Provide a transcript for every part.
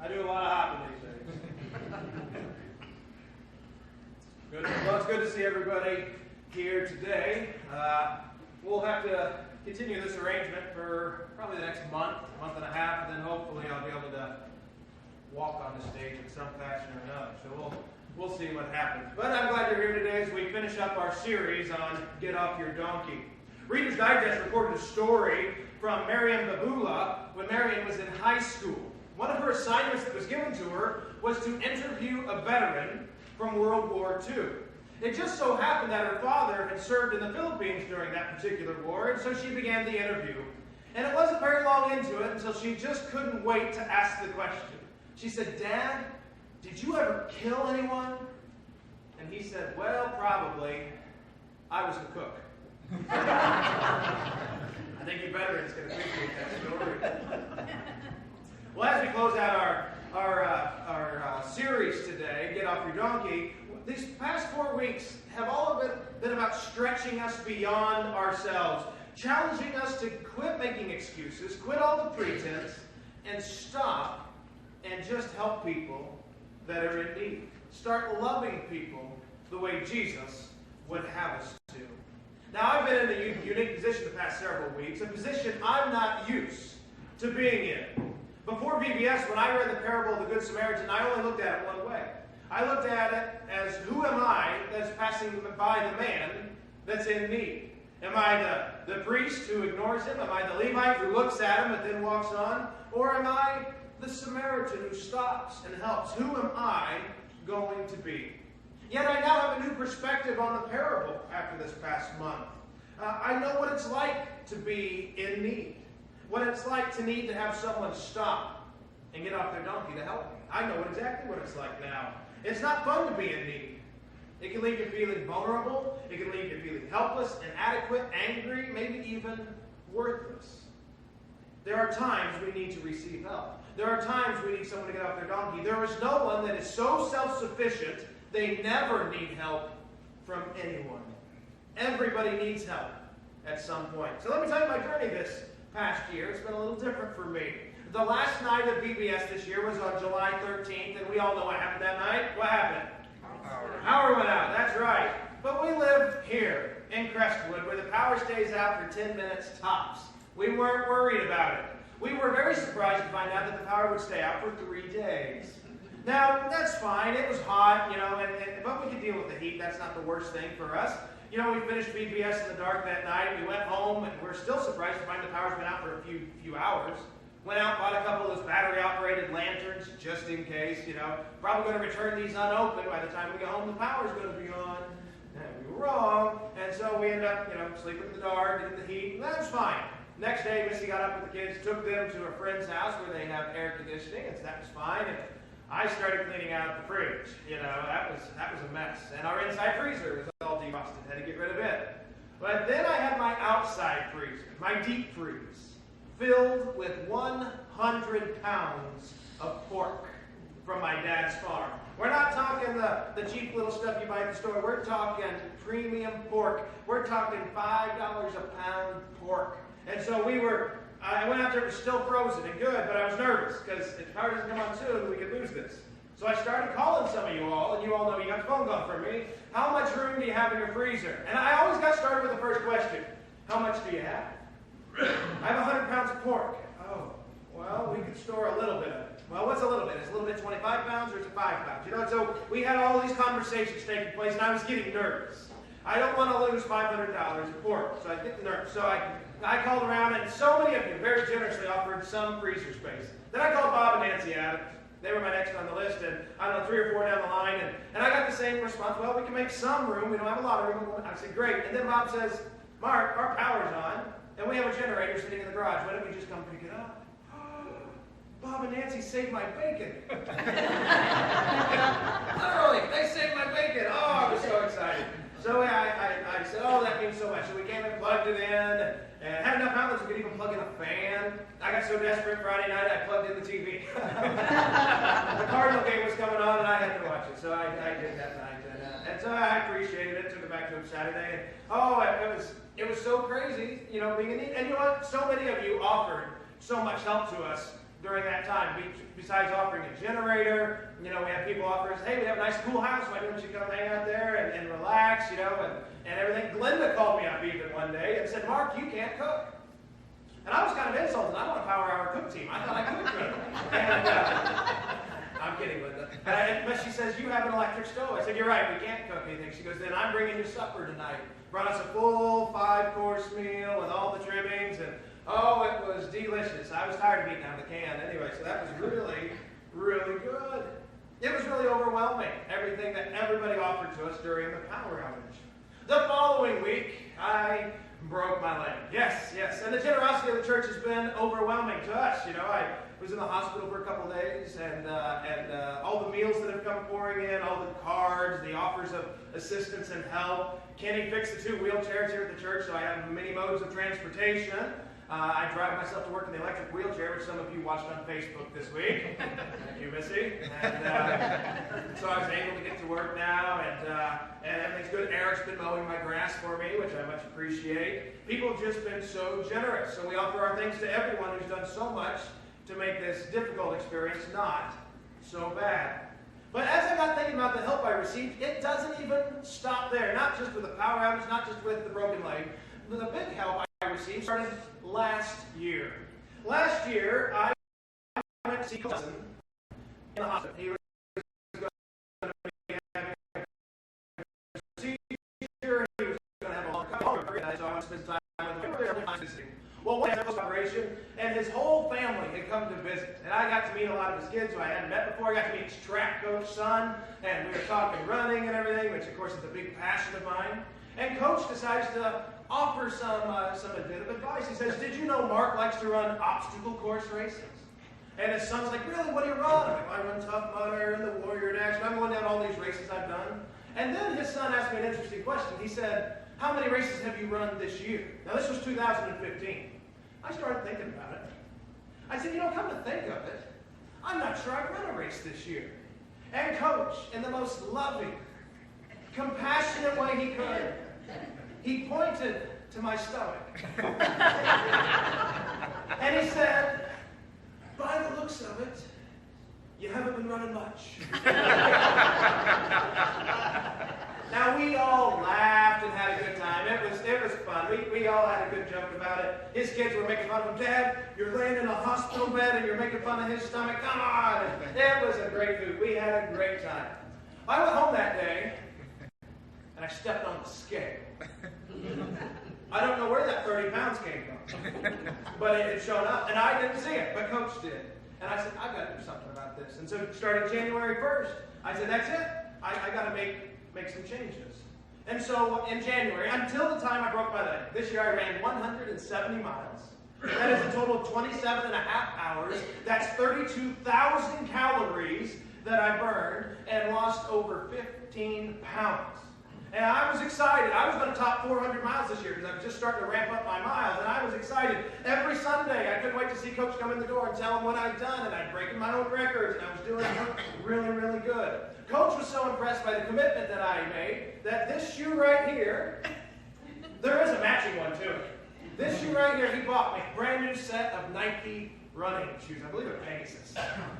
I do a lot of hopping these days. Good. Well, it's good to see everybody here today. We'll have to continue this arrangement for probably the next month and a half, and then hopefully I'll be able to walk on the stage in some fashion or another. So we'll see what happens. But I'm glad you're here today as we finish up our series on Get Off Your Donkey. Reader's Digest reported a story from Mariam Babula when Mariam was in high school. One of her assignments that was given to her was to interview a veteran from World War II. It just so happened that her father had served in the Philippines during that particular war, and so she began the interview. And it wasn't very long into it until she just couldn't wait to ask the question. She said, "Dad, did you ever kill anyone?" And he said, "Well, probably. I was the cook." I think you veterans can appreciate that story. Well, as we close out our series today, Get Off Your Donkey, these past 4 weeks have all been about stretching us beyond ourselves, challenging us to quit making excuses, quit all the pretense, and stop and just help people that are in need. Start loving people the way Jesus would have us to. Now, I've been in a unique position the past several weeks, a position I'm not used to being in. Before VBS, when I read the parable of the Good Samaritan, I only looked at it one way. I looked at it as, who am I that's passing by the man that's in need? Am I the priest who ignores him? Am I the Levite who looks at him but then walks on? Or am I the Samaritan who stops and helps? Who am I going to be? Yet I now have a new perspective on the parable after this past month. I know what it's like to be in need. What it's like to need to have someone stop and get off their donkey to help me. I know exactly what it's like now. It's not fun to be in need. It can leave you feeling vulnerable. It can leave you feeling helpless, inadequate, angry, maybe even worthless. There are times we need to receive help. There are times we need someone to get off their donkey. There is no one that is so self-sufficient they never need help from anyone. Everybody needs help at some point. So let me tell you my journey this past year. It's been a little different for me. The last night of VBS this year was on July 13th, and we all know what happened that night. What happened? Power went out, that's right. But we live here in Crestwood where the power stays out for 10 minutes tops. We weren't worried about it. We were very surprised to find out that the power would stay out for 3 days. Now, that's fine. It was hot, but we could deal with the heat. That's not the worst thing for us. We finished VBS in the dark that night. We went home, and we're still surprised to find the power's been out for a few hours. Went out, bought a couple of those battery-operated lanterns, just in case, Probably going to return these unopened. By the time we get home, the power's going to be on. And we were wrong. And so we ended up, sleeping in the dark, in the heat. And that was fine. Next day, Missy got up with the kids, took them to a friend's house where they have air conditioning, and that was fine. And I started cleaning out the fridge. That was a mess. And our inside freezer was all defrosted. Had to get rid of it. But then I had my outside freezer, my deep freeze, filled with 100 pounds of pork from my dad's farm. We're not talking the cheap little stuff you buy at the store. We're talking premium pork. We're talking $5 a pound pork. And so I went out there, it was still frozen and good, but I was nervous because if the power doesn't come on soon, we could lose this. So I started calling some of you all, and you all know you got the phone call from me. How much room do you have in your freezer? And I always got started with the first question. How much do you have? I have 100 pounds of pork. Oh, well, we could store a little bit of it. Well, what's a little bit? Is a little bit 25 pounds or is it 5 pounds? So we had all these conversations taking place, and I was getting nervous. I don't want to lose $500 of pork, so I get nervous. So I called around, and so many of you very generously offered some freezer space. Then I called Bob and Nancy Adams. They were my next on the list, and I don't know, 3 or 4 down the line, and I got the same response. Well, we can make some room. We don't have a lot of room. I said, great. And then Bob says, Mark, our power's on, and we have a generator sitting in the garage. Why don't we just come pick it up? Bob and Nancy saved my bacon. Literally, they saved my bacon. Oh, I was so excited. So I said, oh, that means so much. So we came and plugged it in, and had enough outlets we could even plug in a fan. I got so desperate Friday night, I plugged in the TV. The Cardinal game was coming on, and I had to watch it. So I did that night. And so I appreciated it. Took it back to him Saturday. And, it was so crazy, being in need. And you know what? So many of you offered so much help to us during that time. Besides offering a generator, we have people offer us, hey, we have a nice cool house. Why don't you come hang out there and relax, and everything. Glenda called me up even one day and said, Mark, you can't cook. And I was kind of insulted. I'm on a Power Hour cook team. I thought I could cook. And I'm kidding, Glenda. But she says, you have an electric stove. I said, you're right, we can't cook anything. She goes, then I'm bringing you supper tonight. Brought us a full 5-course meal with all the trimmings, and oh, it was delicious. I was tired of eating out of the can anyway, so that was really, really good. It was really overwhelming, everything that everybody offered to us during the power outage. The following week, I broke my leg. Yes. And the generosity of the church has been overwhelming to us. I was in the hospital for a couple of days, and all the meals that have come pouring in, all the cards, the offers of assistance and help. Kenny fixed the 2 wheelchairs here at the church, so I have many modes of transportation. I drive myself to work in the electric wheelchair, which some of you watched on Facebook this week. Thank you, Missy. And so I was able to get to work now, and everything's good. Eric's been mowing my grass for me, which I much appreciate. People have just been so generous. So we offer our thanks to everyone who's done so much to make this difficult experience not so bad. But as I got thinking about the help I received, it doesn't even stop there. Not just with the power outage, not just with the broken leg. The big help I received started last year. Last year, I went to see cousin in the hospital. He was going to be having a procedure. He was going to have a long recovery, so I went to spend time with him. Well, one day I was in operation, and his whole family had come to visit. And I got to meet a lot of his kids who I hadn't met before. I got to meet his track coach son, and we were talking running and everything, which of course is a big passion of mine. And Coach decides to offer some bit of advice. He says, did you know Mark likes to run obstacle course races? And his son's like, really, what do you run? I'm like, I run Tough Mudder and the Warrior Dash, and I'm going down all these races I've done. And then his son asked me an interesting question. He said, how many races have you run this year? Now, this was 2015. I started thinking about it. I said, come to think of it, I'm not sure I've run a race this year. And Coach, in the most loving, compassionate way he could, he pointed to my stomach. And he said, by the looks of it, you haven't been running much. Now, we all laughed and had a good time. It was fun. We all had a good joke about it. His kids were making fun of him. Dad, you're laying in a hospital bed and you're making fun of his stomach. Come on. It was a great hoot. We had a great time. I went home that day and I stepped on the scale. I don't know where that 30 pounds came from, but it had shown up, and I didn't see it, but Coach did. And I said, I've got to do something about this. And so starting January 1st, I said, that's it. I got to make some changes. And so in January, until the time I broke my leg, this year I ran 170 miles. That is a total of 27 and a half hours. That's 32,000 calories that I burned and lost over 15 pounds. And I was excited. I was going to top 400 miles this year because I was just starting to ramp up my miles. And I was excited. Every Sunday, I couldn't wait to see Coach come in the door and tell him what I'd done. And I'd break my own records. And I was doing really, really good. Coach was so impressed by the commitment that I made that this shoe right here, there is a matching one to it. This shoe right here, he bought me a brand new set of Nike running shoes. I believe they're Pegasus.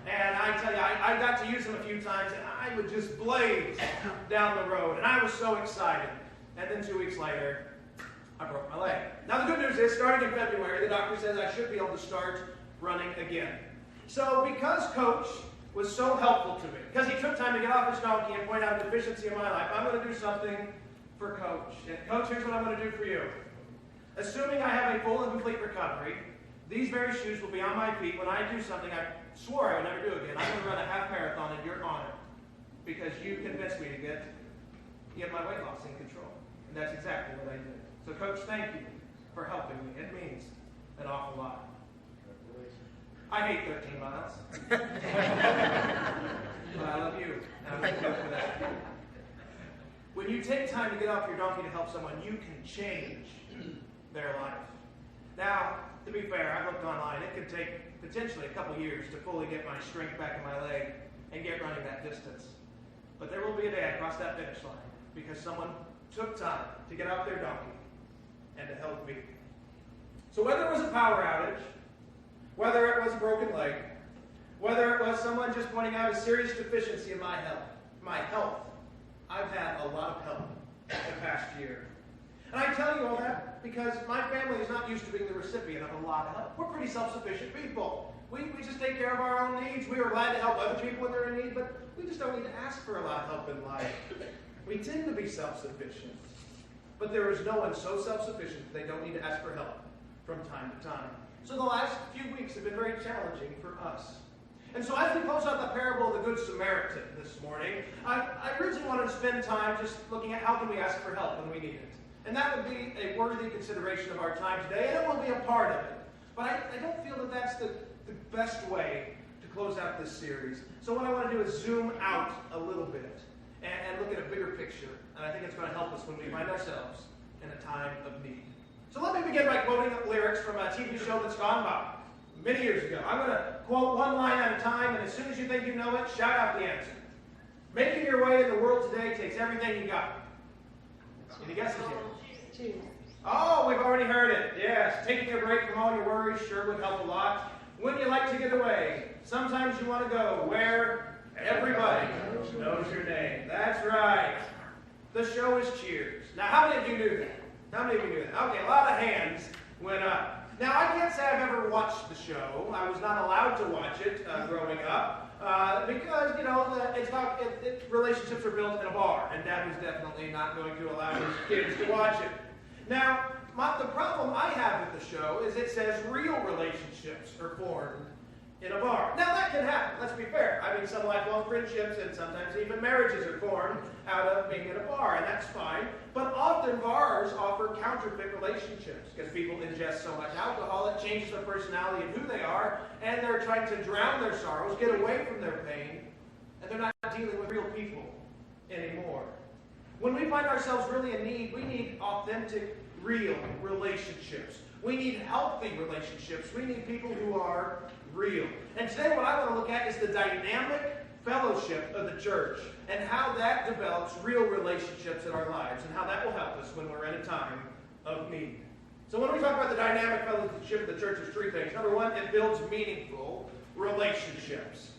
And I tell you, I got to use them a few times, and I would just blaze down the road. And I was so excited. And then 2 weeks later, I broke my leg. Now, the good news is, starting in February, the doctor says I should be able to start running again. So because Coach was so helpful to me, because he took time to get off his donkey and point out a deficiency in my life, I'm going to do something for Coach. And Coach, here's what I'm going to do for you. Assuming I have a full and complete recovery, these very shoes will be on my feet when I do something I swore I would never do again. I'm going to run a half marathon in your honor because you convinced me to get my weight loss in control. And that's exactly what I did. So, Coach, thank you for helping me. It means an awful lot. I hate 13 miles. But I love you. And I'm going to for that. When you take time to get off your donkey to help someone, you can change their life. Now, to be fair, I've looked online. It could take potentially a couple years to fully get my strength back in my leg and get running that distance. But there will be a day I cross that finish line because someone took time to get off their donkey and to help me. So whether it was a power outage, whether it was a broken leg, whether it was someone just pointing out a serious deficiency in my health, I've had a lot of help the past year. And I tell you all that because my family is not used to being the recipient of a lot of help. We're pretty self-sufficient people. We just take care of our own needs. We are glad to help other people when they're in need, but we just don't need to ask for a lot of help in life. We tend to be self-sufficient. But there is no one so self-sufficient that they don't need to ask for help from time to time. So the last few weeks have been very challenging for us. And so as we close out the parable of the Good Samaritan this morning, I originally wanted to spend time just looking at how can we ask for help when we need it. And that would be a worthy consideration of our time today, and it will be a part of it. But I don't feel that that's the best way to close out this series. So what I want to do is zoom out a little bit and look at a bigger picture. And I think it's going to help us when we find ourselves in a time of need. So let me begin by quoting lyrics from a TV show that's gone by many years ago. I'm going to quote one line at a time, and as soon as you think you know it, shout out the answer. Making your way in the world today takes everything you got. Any guesses here? Oh, we've already heard it. Yes, taking a break from all your worries sure would help a lot. Wouldn't you like to get away? Sometimes you want to go where everybody knows your name. That's right. The show is Cheers. Now, how many of you knew that? How many of you knew that? Okay, a lot of hands went up. Now, I can't say I've ever watched the show. I was not allowed to watch it growing up because, you know, relationships are built in a bar, and Dad was definitely not going to allow his kids to watch it. Now, the problem I have with the show is it says real relationships are formed in a bar. Now, that can happen. Let's be fair. I mean, some lifelong friendships and sometimes even marriages are formed out of being in a bar, and that's fine. But often bars offer counterfeit relationships because people ingest so much alcohol, it changes their personality and who they are, and they're trying to drown their sorrows, get away from their pain, and they're not dealing with real people anymore. When we find ourselves really in need, we need authentic, real relationships. We need healthy relationships. We need people who are real. And today what I want to look at is the dynamic fellowship of the church and how that develops real relationships in our lives and how that will help us when we're in a time of need. So when we talk about the dynamic fellowship of the church, there's three things. Number one, it builds meaningful relationships.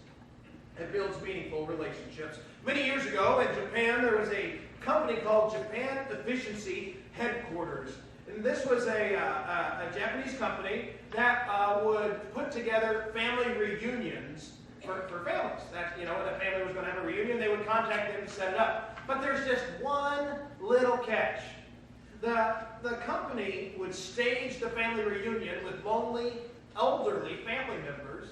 It builds meaningful relationships. Many years ago in Japan, there was a company called Japan Efficiency Headquarters. And this was a Japanese company that would put together family reunions for families. That, you know, when a family was going to have a reunion, they would contact them to set it up. But there's just one little catch. The company would stage the family reunion with lonely, elderly family members,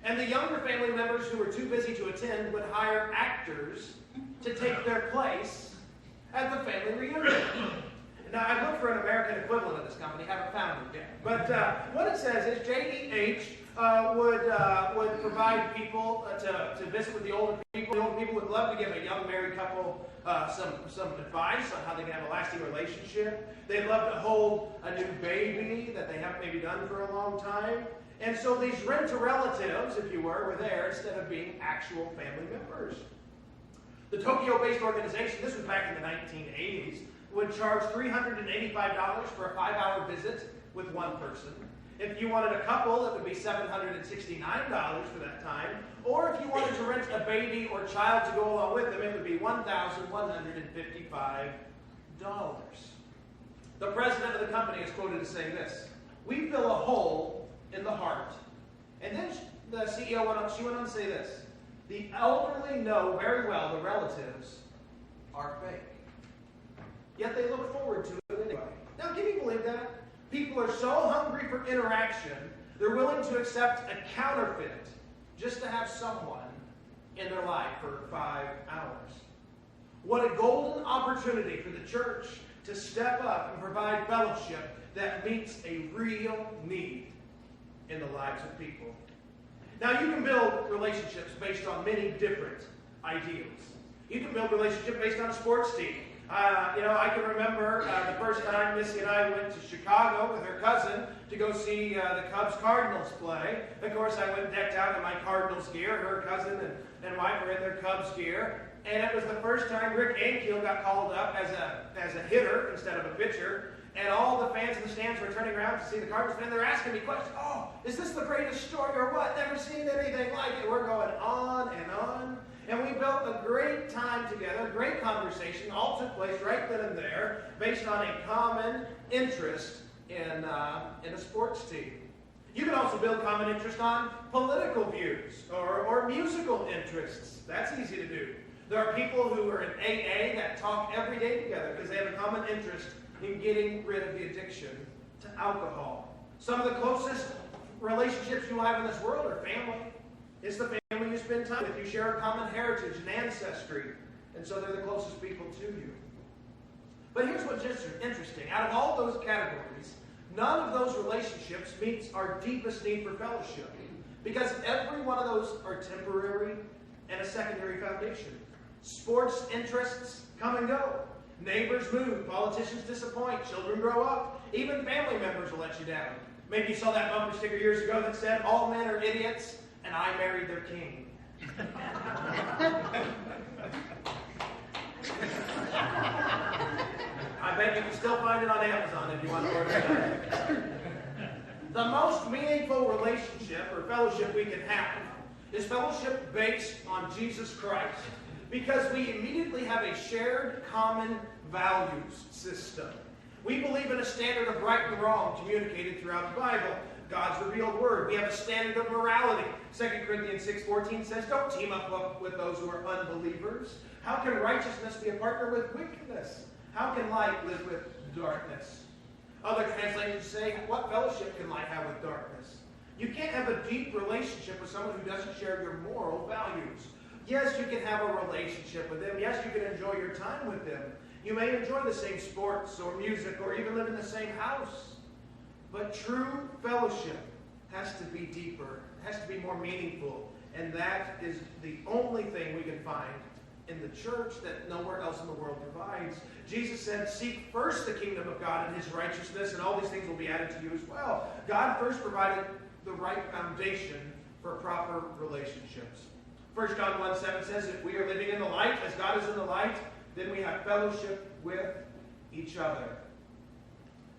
and the younger family members who were too busy to attend would hire actors to take their place at the family reunion. Now, I've looked for an American equivalent of this company, haven't found it yet. But what it says is JEH would provide people to visit with the older people. The older people would love to give a young married couple some advice on how they can have a lasting relationship. They'd love to hold a new baby that they haven't maybe done for a long time. And so these rent-a-relatives, if you were there instead of being actual family members. The Tokyo-based organization, this was back in the 1980s, would charge $385 for a 5-hour visit with one person. If you wanted a couple, it would be $769 for that time. Or if you wanted to rent a baby or child to go along with them, it would be $1,155. The president of the company is quoted as saying this: "We fill a hole in the heart." And then the CEO went on to say this: "The elderly know very well the relatives are fake. Yet they look forward to it anyway." Now, can you believe that? People are so hungry for interaction, they're willing to accept a counterfeit just to have someone in their life for 5 hours. What a golden opportunity for the church to step up and provide fellowship that meets a real need in the lives of people. Now, you can build relationships based on many different ideals. You can build relationships based on a sports team. I can remember the first time Missy and I went to Chicago with her cousin to go see the Cubs-Cardinals play. Of course, I went decked out in my Cardinals gear. Her cousin and wife were in their Cubs gear. And it was the first time Rick Ankiel got called up as a hitter instead of a pitcher. and all the fans in the stands were turning around to see the Cardinals fan. They're asking me questions. Oh, is this the greatest story or what? Never seen anything like it. We're going on and on. And we built a great time together, great conversation. All took place right then and there based on a common interest in a sports team. You can also build common interest on political views or musical interests. That's easy to do. There are people who are in AA that talk every day together because they have a common interest in getting rid of the addiction to alcohol. Some of the closest relationships you'll have in this world are family. It's the family you spend time with. You share a common heritage and ancestry, and so they're the closest people to you. But here's what's interesting. Out of all those categories, none of those relationships meets our deepest need for fellowship, because every one of those are temporary and a secondary foundation. Sports interests come and go. Neighbors move. Politicians disappoint. Children grow up. Even family members will let you down. Maybe you saw that bumper sticker years ago that said, "All men are idiots, and I married their king." I bet you can still find it on Amazon if you want to order it. The most meaningful relationship or fellowship we can have is fellowship based on Jesus Christ, because we immediately have a shared common values system. We believe in a standard of right and wrong communicated throughout the Bible, God's revealed word. We have a standard of morality. 2 Corinthians 6:14 says, don't team up with those who are unbelievers. How can righteousness be a partner with wickedness? How can light live with darkness? Other translations say, what fellowship can light have with darkness? You can't have a deep relationship with someone who doesn't share your moral values. Yes, you can have a relationship with them. Yes, you can enjoy your time with them. You may enjoy the same sports or music or even live in the same house. But true fellowship has to be deeper, has to be more meaningful. And that is the only thing we can find in the church that nowhere else in the world provides. Jesus said, seek first the kingdom of God and his righteousness, and all these things will be added to you as well. God first provided the right foundation for proper relationships. 1 John 1:7 says, if we are living in the light as God is in the light, then we have fellowship with each other.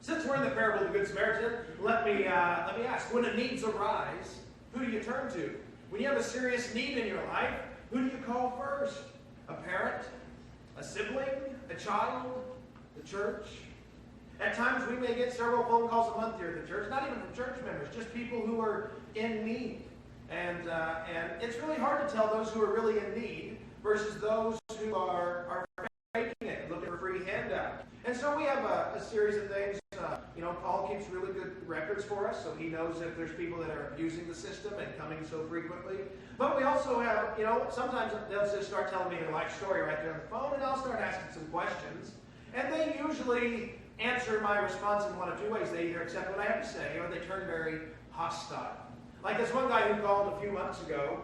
Since we're in the parable of the Good Samaritan, let me ask, when a needs arise, who do you turn to? When you have a serious need in your life, who do you call first? A parent? A sibling? A child? The church? At times we may get several phone calls a month here at the church, not even from church members, just people who are in need. And it's really hard to tell those who are really in need versus those who are faking it, looking for free handout. And so we have a series of things. Paul keeps really good records for us, so he knows if there's people that are abusing the system and coming so frequently. But we also have, sometimes they'll just start telling me their life story right there on the phone, and I'll start asking some questions. And they usually answer my response in one of two ways. They either accept what I have to say, or they turn very hostile. Like this one guy who called a few months ago,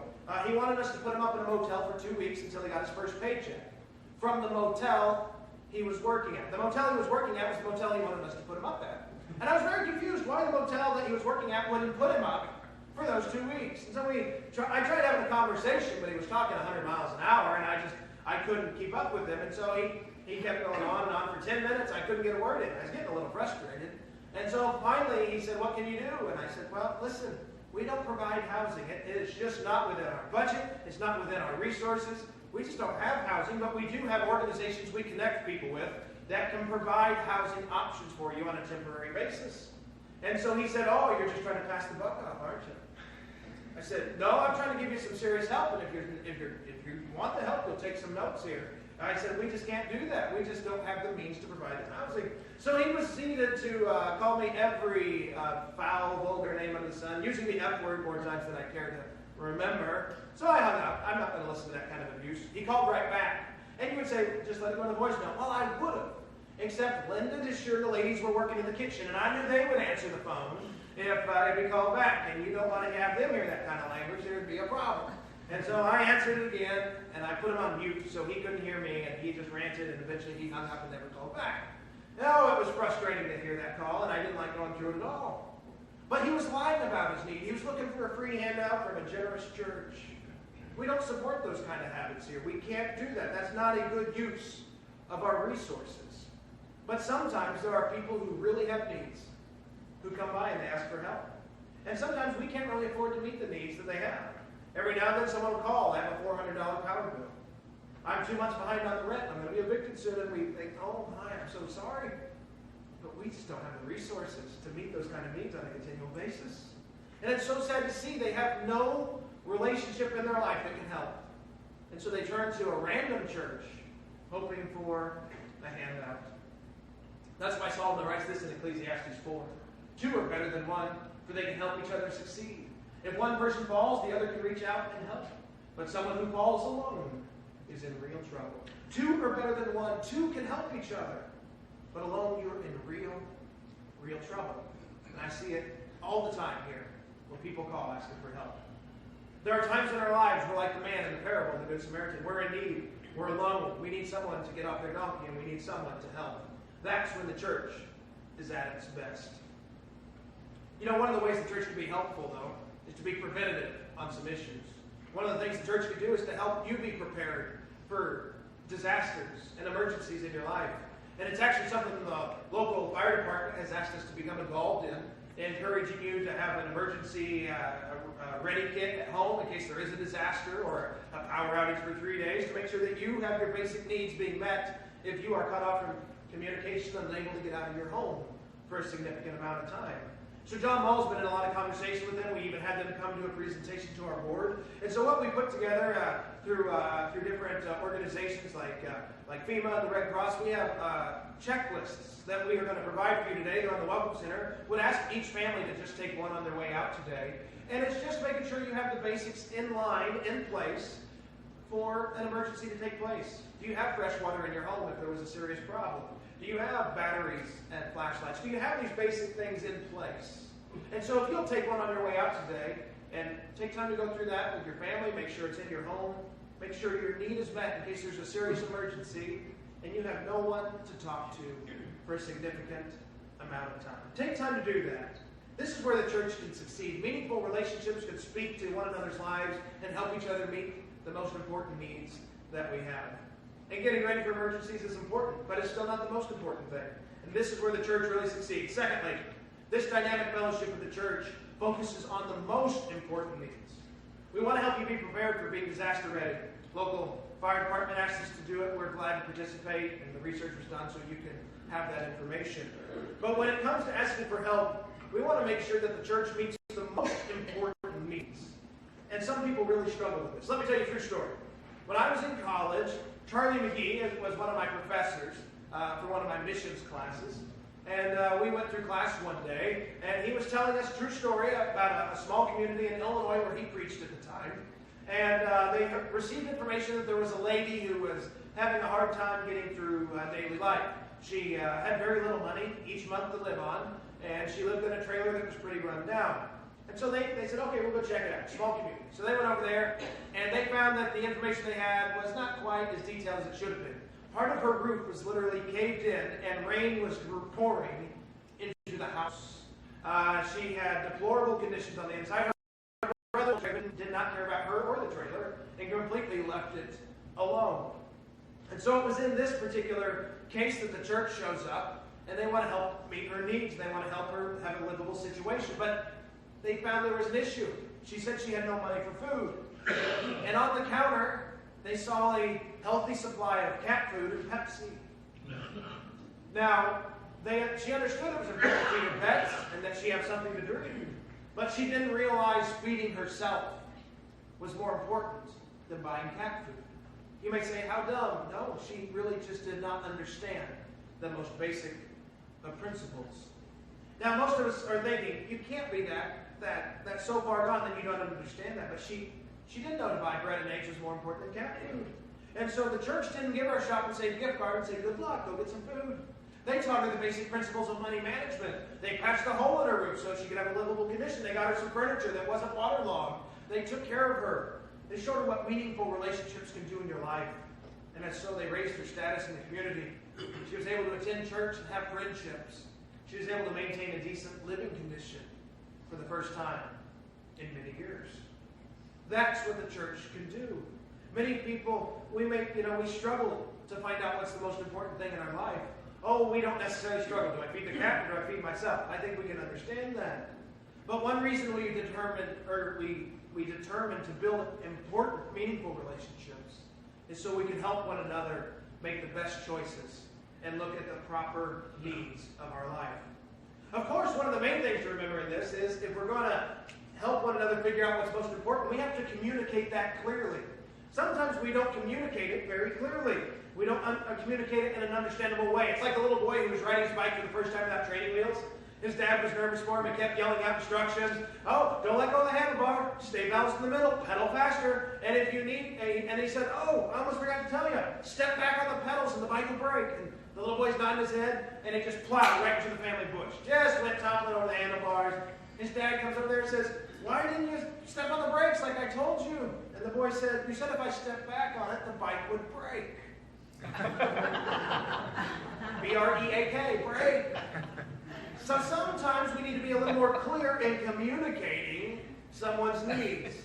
he wanted us to put him up in a motel for 2 weeks until he got his first paycheck. From the motel he was working at. The motel he was working at was the motel he wanted us to put him up at. And I was very confused why the motel that he was working at wouldn't put him up for those 2 weeks. And so I tried having a conversation, but he was talking 100 miles an hour, and I couldn't keep up with him. And so he kept going on and on for 10 minutes. I couldn't get a word in. I was getting a little frustrated. And so finally he said, what can you do? And I said, well, listen, we don't provide housing. It's just not within our budget. It's not within our resources. We just don't have housing, but we do have organizations we connect people with that can provide housing options for you on a temporary basis. And so he said, oh, you're just trying to pass the buck off, aren't you? I said, no, I'm trying to give you some serious help, and if you want the help, you'll take some notes here. I said, we just can't do that. We just don't have the means to provide the housing. So he was proceeded to call me every foul, vulgar name under the sun, using the F word more times than I care to remember. So I hung up. I'm not going to listen to that kind of abuse. He called right back. And you would say, just let it go to the voicemail. Well, I would have. Except Linda is sure the ladies were working in the kitchen, and I knew they would answer the phone if we called back. And you don't want to have them hear that kind of language. There would be a problem. And so I answered it again, and I put him on mute so he couldn't hear me, and he just ranted, and eventually he hung up and never called back. No, it was frustrating to hear that call, and I didn't like going through it at all. But he was lying about his need. He was looking for a free handout from a generous church. We don't support those kind of habits here. We can't do that. That's not a good use of our resources. But sometimes there are people who really have needs, who come by and they ask for help. And sometimes we can't really afford to meet the needs that they have. Every now and then someone will call, I have a $400 power bill. I'm 2 months behind on the rent, I'm going to be evicted soon, and we think, oh my, I'm so sorry. But we just don't have the resources to meet those kind of needs on a continual basis. And it's so sad to see they have no relationship in their life that can help. And so they turn to a random church, hoping for a handout. That's why Solomon writes this in Ecclesiastes 4. 2 are better than 1, for they can help each other succeed. If one person falls, the other can reach out and help. But someone who falls alone is in real trouble. 2 are better than 1. 2 can help each other. But alone, you're in real trouble. And I see it all the time here when people call asking for help. There are times in our lives we're like the man in the parable of the Good Samaritan. We're in need. We're alone. We need someone to get off their donkey, and we need someone to help. That's when the church is at its best. You know, one of the ways the church can be helpful, though, is to be preventative on some issues. One of the things the church can do is to help you be prepared for disasters and emergencies in your life. And it's actually something the local fire department has asked us to become involved in, encouraging you to have an emergency ready kit at home in case there is a disaster or a power outage for 3 days, to make sure that you have your basic needs being met if you are cut off from communication and unable to get out of your home for a significant amount of time. So John Mull's been in a lot of conversation with them. We even had them come to a presentation to our board. And so what we put together through different organizations like FEMA, the Red Cross, we have checklists that we are going to provide for you today. They're on the Welcome Center. Would ask each family to just take one on their way out today. And it's just making sure you have the basics in line, in place, for an emergency to take place. Do you have fresh water in your home if there was a serious problem? Do you have batteries and flashlights? Do you have these basic things in place? And so if you'll take one on your way out today and take time to go through that with your family, make sure it's in your home, make sure your need is met in case there's a serious emergency and you have no one to talk to for a significant amount of time. Take time to do that. This is where the church can succeed. Meaningful relationships can speak to one another's lives and help each other meet the most important needs that we have. And getting ready for emergencies is important, but it's still not the most important thing. And this is where the church really succeeds. Secondly, this dynamic fellowship of the church focuses on the most important needs. We want to help you be prepared for being disaster ready. Local fire department asked us to do it. We're glad to participate, and the research was done so you can have that information. But when it comes to asking for help, we want to make sure that the church meets the most important needs. And some people really struggle with this. Let me tell you a true story. When I was in college, Charlie McGee was one of my professors for one of my missions classes. And we went through class one day, and he was telling us a true story about a small community in Illinois where he preached at the time. And they received information that there was a lady who was having a hard time getting through daily life. She had very little money each month to live on, and she lived in a trailer that was pretty run down. And so they said, okay, we'll go check it out. Small community. So they went over there, and they found that the information they had was not quite as detailed as it should have been. Part of her roof was literally caved in, and rain was pouring into the house. She had deplorable conditions on the inside. Her brother did not care about her or the trailer, and completely left it alone. And so it was in this particular case that the church shows up, and they want to help meet her needs. They want to help her have a livable situation. But they found there was an issue. She said she had no money for food. And on the counter, they saw a healthy supply of cat food and Pepsi. Now, she understood it was important to feed her pets and that she had something to drink. But she didn't realize feeding herself was more important than buying cat food. You may say, how dumb? No, she really just did not understand the most basic of principles. Now, most of us are thinking, you can't be that's so far gone that you don't understand that. But she didn't know to buy bread and eggs was more important than cat food. And so the church didn't give her a shop and say gift card and say, good luck, go get some food. They taught her the basic principles of money management. They patched a hole in her roof so she could have a livable condition. They got her some furniture that wasn't waterlogged. They took care of her. They showed her what meaningful relationships can do in your life. And as so they raised her status in the community. She was able to attend church and have friendships. She was able to maintain a decent living condition for the first time in many years. That's what the church can do. Many people, we struggle to find out what's the most important thing in our life. Oh, we don't necessarily struggle. Do I feed the cat or do I feed myself? I think we can understand that. But one reason we determine to build important, meaningful relationships is so we can help one another make the best choices and look at the proper needs of our life. Of course, one of the main things to remember in this is if we're going to help one another figure out what's most important, we have to communicate that clearly. Sometimes we don't communicate it very clearly. We don't communicate it in an understandable way. It's like the little boy who was riding his bike for the first time without training wheels. His dad was nervous for him and kept yelling out instructions. Oh, don't let go of the handlebar. Stay balanced in the middle. Pedal faster. And if you need and he said, oh, I almost forgot to tell you. Step back on the pedals and the bike will break. And the little boy's nodding his head and it just plowed right into the family bush. Just went toppling over the handlebars. His dad comes over there and says, why didn't you step on the brakes like I told you? And the boy said, you said if I stepped back on it, the bike would break. B-R-E-A-K, break. So sometimes we need to be a little more clear in communicating someone's needs.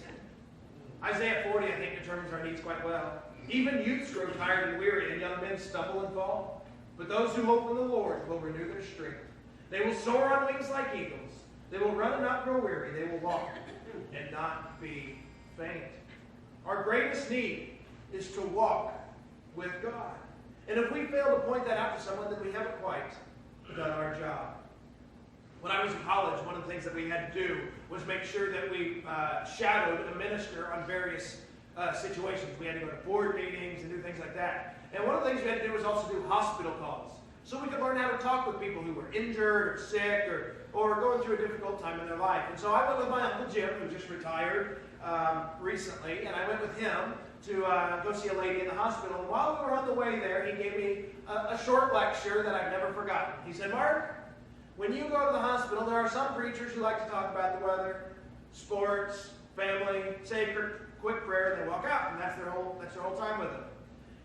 Isaiah 40, I think, determines our needs quite well. Even youths grow tired and weary, and young men stumble and fall. But those who hope in the Lord will renew their strength. They will soar on wings like eagles. They will run and not grow weary. They will walk and not be faint. Our greatest need is to walk with God. And if we fail to point that out to someone, then we haven't quite done our job. When I was in college, one of the things that we had to do was make sure that we shadowed a minister on various situations. We had to go to board meetings and do things like that. And one of the things we had to do was also do hospital calls. So we could learn how to talk with people who were injured or sick or going through a difficult time in their life. And so I went with my Uncle Jim, who just retired recently, and I went with him to go see a lady in the hospital. And while we were on the way there, he gave me a short lecture that I've never forgotten. He said, Mark, when you go to the hospital, there are some preachers who like to talk about the weather, sports, family, say a quick prayer, and they walk out, and that's their whole time with them.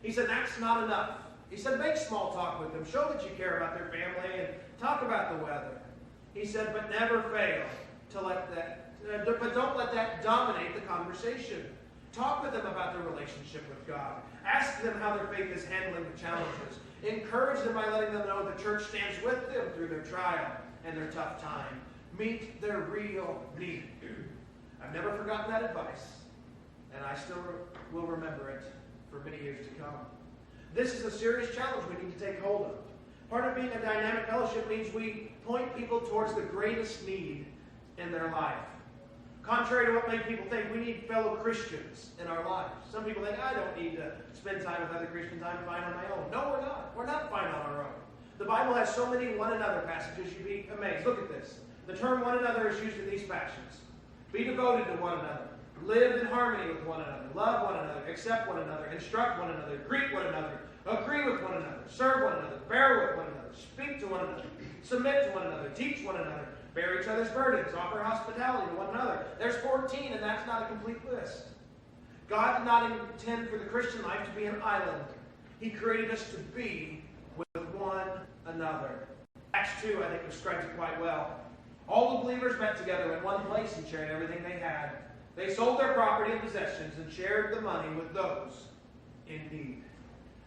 He said, that's not enough. He said, make small talk with them. Show that you care about their family and talk about the weather. He said, but never fail to let that, but don't let that dominate the conversation. Talk with them about their relationship with God. Ask them how their faith is handling the challenges. Encourage them by letting them know the church stands with them through their trial and their tough time. Meet their real need. I've never forgotten that advice, and I still will remember it for many years to come. This is a serious challenge we need to take hold of. Part of being a dynamic fellowship means we point people towards the greatest need in their life. Contrary to what many people think, we need fellow Christians in our lives. Some people think, I don't need to spend time with other Christians, I'm fine on my own. No, we're not. We're not fine on our own. The Bible has so many one another passages, you'd be amazed. Look at this. The term one another is used in these passages. Be devoted to one another. Live in harmony with one another. Love one another. Accept one another. Instruct one another. Greet one another. Agree with one another. Serve one another. Bear with one another. Speak to one another. Submit to one another. Teach one another. Bear each other's burdens. Offer hospitality to one another. There's 14, and that's not a complete list. God did not intend for the Christian life to be an island. He created us to be with one another. Acts 2, I think, describes it quite well. All the believers met together in one place and shared everything they had. They sold their property and possessions and shared the money with those in need.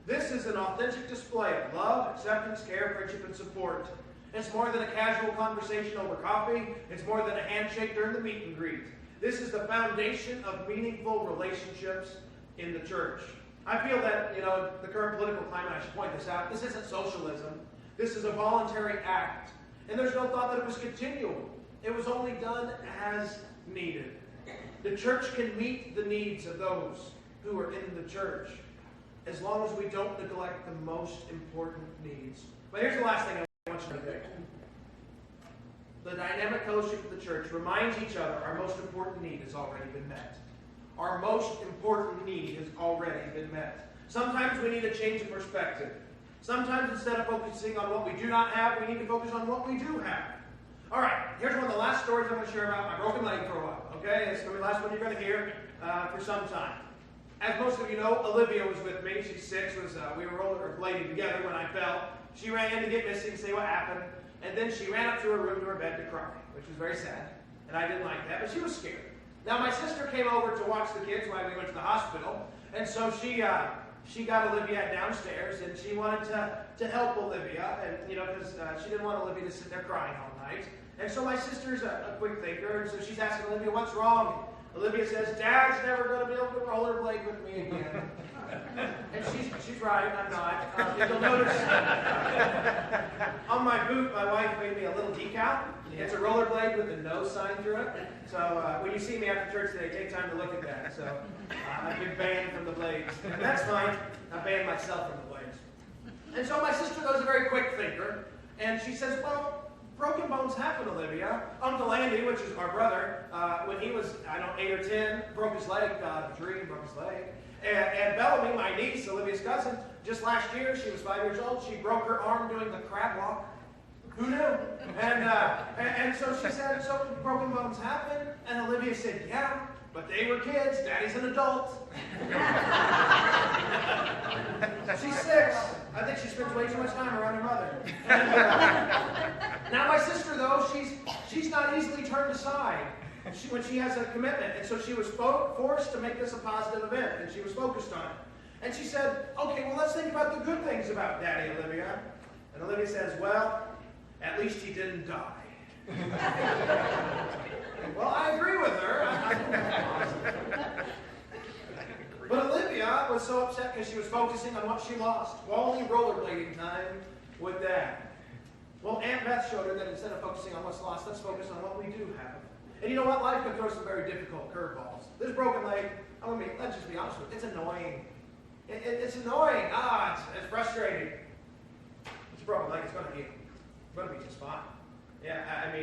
This is an authentic display of love, acceptance, care, friendship, and support. It's more than a casual conversation over coffee. It's more than a handshake during the meet and greet. This is the foundation of meaningful relationships in the church. I feel that, the current political climate, I should point this out, this isn't socialism. This is a voluntary act. And there's no thought that it was continual. It was only done as needed. The church can meet the needs of those who are in the church as long as we don't neglect the most important needs. But here's the last thing I want you to think. The dynamic fellowship of the church reminds each other our most important need has already been met. Our most important need has already been met. Sometimes we need a change of perspective. Sometimes instead of focusing on what we do not have, we need to focus on what we do have. All right, here's one of the last stories I'm going to share about my broken leg for a while. Okay, it's going to be the last one you're going to hear for some time. As most of you know, Olivia was with me. She's 6. We were rollerblading together when I fell. She ran in to get Missy and see what happened. And then she ran up to her room to her bed to cry, which was very sad. And I didn't like that, but she was scared. Now, my sister came over to watch the kids while we went to the hospital. And so she she got Olivia downstairs, and she wanted to help Olivia, and because she didn't want Olivia to sit there crying all night. And so my sister's a quick thinker, and so she's asking Olivia, "What's wrong?" Olivia says, "Dad's never going to be able to rollerblade with me again." And she's right, I'm not. You'll notice on my boot, my wife made me a little decal. It's a rollerblade with a no sign through it. So when you see me after church today, take time to look at that. So I've been banned from the blades. And that's fine. I banned myself from the blades. And so my sister was a very quick thinker. And she says, "Well, broken bones happen, Olivia. Uncle Andy, which is our brother, when he was, 8 or 10, broke his leg, a dream, broke his leg. And Bellamy, my niece, Olivia's cousin, just last year, she was 5 years old, she broke her arm doing the crab walk. Who knew?" And so she said, "So broken bones happen?" And Olivia said, "Yeah, but they were kids. Daddy's an adult." She's 6. I think she spends way too much time around her mother. And, now my sister, though, she's not easily turned aside when she has a commitment. And so she was forced to make this a positive event, and she was focused on it. And she said, "Okay, well, let's think about the good things about Daddy, Olivia." And Olivia says, "Well, at least he didn't die." Well, I agree with her. But Olivia was so upset because she was focusing on what she lost. Quality rollerblading time with Dad. Well, Aunt Beth showed her that instead of focusing on what's lost, let's focus on what we do have. And you know what? Life can throw some very difficult curveballs. This broken leg, let's just be honest with you, it's annoying. It's annoying. It's frustrating. It's a broken leg. It's going to heal. It's going to be just fine. Yeah,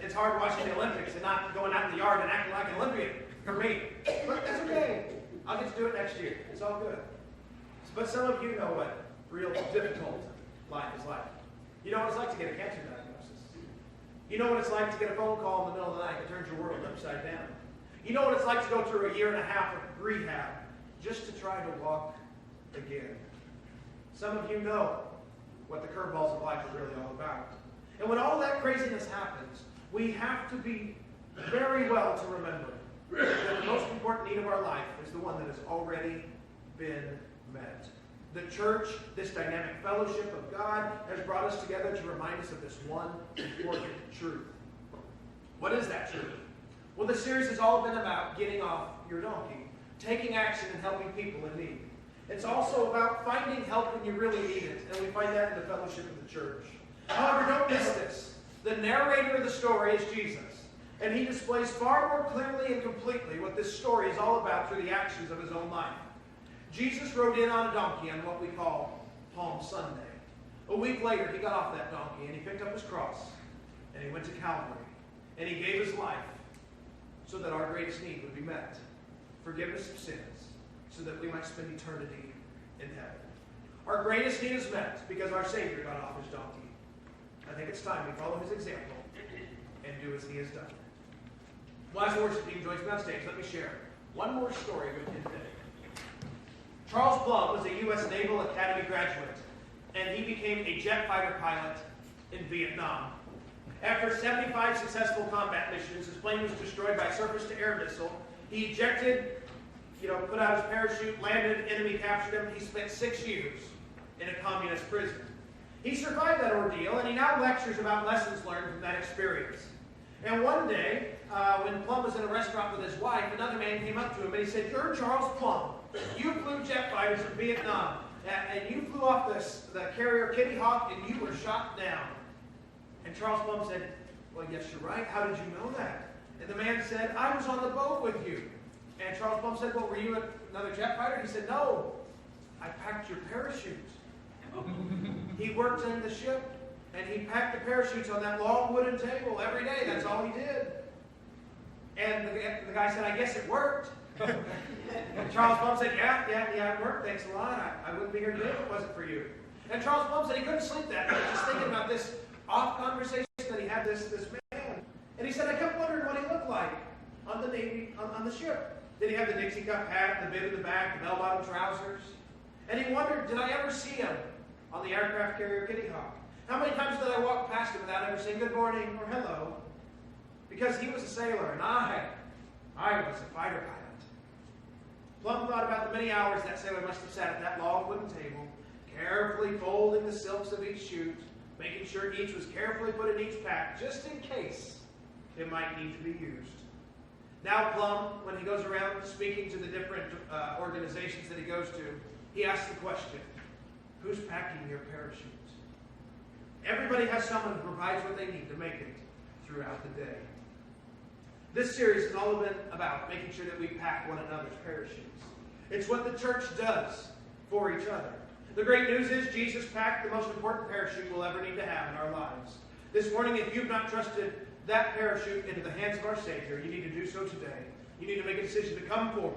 it's hard watching the Olympics and not going out in the yard and acting like an Olympian for me. But that's okay. I'll get to do it next year. It's all good. But some of you know what real difficult life is like. You know what it's like to get a cancer diagnosis. You know what it's like to get a phone call in the middle of the night that turns your world upside down. You know what it's like to go through a 1.5 years of rehab just to try to walk again. Some of you know what the curveballs of life are really all about. And when all that craziness happens, we have to be very well to remember that the most important need of our life is the one that has already been met. The church, this dynamic fellowship of God, has brought us together to remind us of this one important truth. What is that truth? Well, the series has all been about getting off your donkey, taking action and helping people in need. It's also about finding help when you really need it, and we find that in the fellowship of the church. However, don't miss this. The narrator of the story is Jesus, and he displays far more clearly and completely what this story is all about through the actions of his own life. Jesus rode in on a donkey on what we call Palm Sunday. A week later, he got off that donkey, and he picked up his cross, and he went to Calvary, and he gave his life so that our greatest need would be met. Forgiveness of sins, so that we might spend eternity in heaven. Our greatest need is met because our Savior got off his donkey. I think it's time we follow his example and do as he has done. Well, as the worship team joins me on stage, let me share one more story with you today. Charles Plumb was a U.S. Naval Academy graduate, and he became a jet fighter pilot in Vietnam. After 75 successful combat missions, his plane was destroyed by a surface-to-air missile. He ejected, put out his parachute, landed, enemy captured him. He spent 6 years in a communist prison. He survived that ordeal, and he now lectures about lessons learned from that experience. And one day, when Plumb was in a restaurant with his wife, another man came up to him and he said, "You're Charles Plumb. You flew jet fighters in Vietnam, and you flew off the carrier Kitty Hawk, and you were shot down." And Charles Plumb said, "Well, yes, you're right. How did you know that?" And the man said, "I was on the boat with you." And Charles Plumb said, "Well, were you another jet fighter?" He said, "No, I packed your parachute." He worked in the ship, and he packed the parachutes on that long wooden table every day. That's all he did. And the guy said, "I guess it worked." And Charles Plumb said, yeah, it worked. Thanks a lot. I wouldn't be here today if it wasn't for you." And Charles Plumb said he couldn't sleep that night, just thinking about this off conversation that he had this man. And he said, "I kept wondering what he looked like on the ship. Did he have the Dixie Cup hat, the bib in the back, the bell-bottom trousers? And he wondered, did I ever see him on the aircraft carrier Kitty Hawk? How many times did I walk past him without ever saying good morning or hello? Because he was a sailor and I was a fighter pilot." Plum thought about the many hours that sailor must have sat at that long wooden table, carefully folding the silks of each chute, making sure each was carefully put in each pack, just in case it might need to be used. Now Plum, when he goes around speaking to the different organizations that he goes to, he asks the question, who's packing your parachute? Everybody has someone who provides what they need to make it throughout the day. This series has all been about making sure that we pack one another's parachutes. It's what the church does for each other. The great news is Jesus packed the most important parachute we'll ever need to have in our lives. This morning, if you've not trusted that parachute into the hands of our Savior, you need to do so today. You need to make a decision to come forward